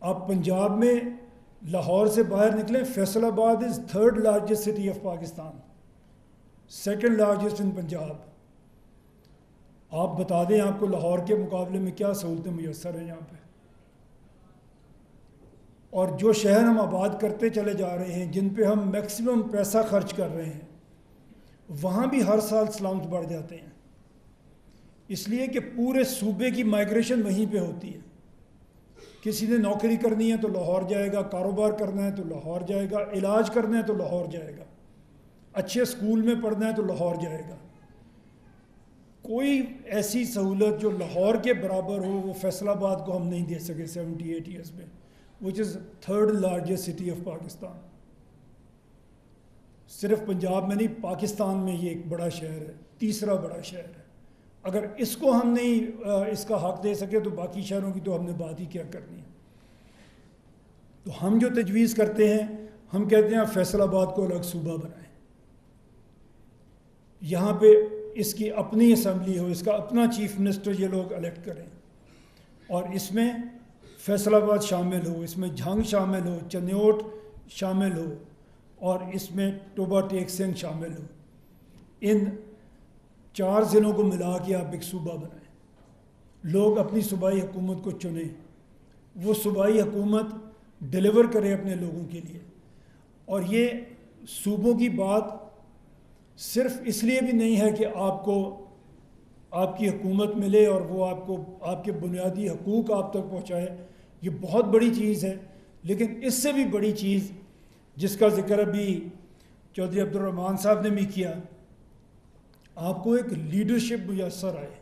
آپ پنجاب میں لاہور سے باہر نکلیں، فیصل آباد از 3rd largest city of Pakistan, 2nd largest in Punjab. آپ بتا دیں آپ کو لاہور کے مقابلے میں کیا سہولتیں میسر ہیں یہاں پہ۔ اور جو شہر ہم آباد کرتے چلے جا رہے ہیں، جن پہ ہم میکسیمم پیسہ خرچ کر رہے ہیں، وہاں بھی ہر سال سلامت بڑھ جاتے ہیں، اس لیے کہ پورے صوبے کی مائیگریشن وہیں پہ ہوتی ہے۔ کسی نے نوکری کرنی ہے تو لاہور جائے گا، کاروبار کرنا ہے تو لاہور جائے گا، علاج کرنا ہے تو لاہور جائے گا، اچھے اسکول میں پڑھنا ہے تو لاہور جائے گا۔ کوئی ایسی سہولت جو لاہور کے برابر ہو وہ فیصل آباد کو ہم نہیں دے سکے 78 ایئرس میں، وچ از 3rd largest city of Pakistan. صرف پنجاب میں نہیں، پاکستان میں یہ ایک بڑا شہر ہے، تیسرا بڑا شہر ہے۔ اگر اس کو ہم نہیں اس کا حق دے سکے تو باقی شہروں کی تو ہم نے بات ہی کیا کرنی ہے۔ تو ہم جو تجویز کرتے ہیں، ہم کہتے ہیں فیصل آباد کو الگ صوبہ بنائیں، یہاں پہ اس کی اپنی اسمبلی ہو، اس کا اپنا چیف منسٹر یہ لوگ الیکٹ کریں، اور اس میں فیصل آباد شامل ہو، اس میں جھنگ شامل ہو، چنیوٹ شامل ہو، اور اس میں ٹوبہ ٹیک سنگھ شامل ہو۔ ان 4 ضلعوں کو ملا کے آپ ایک صوبہ بنائیں، لوگ اپنی صوبائی حکومت کو چنیں، وہ صوبائی حکومت ڈیلیور کرے اپنے لوگوں کے لیے۔ اور یہ صوبوں کی بات صرف اس لیے بھی نہیں ہے کہ آپ کو آپ کی حکومت ملے اور وہ آپ کو آپ کے بنیادی حقوق آپ تک پہنچائے، یہ بہت بڑی چیز ہے، لیکن اس سے بھی بڑی چیز جس کا ذکر ابھی چودھری عبد الرحمن صاحب نے بھی کیا، آپ کو ایک لیڈرشپ میسر آئے۔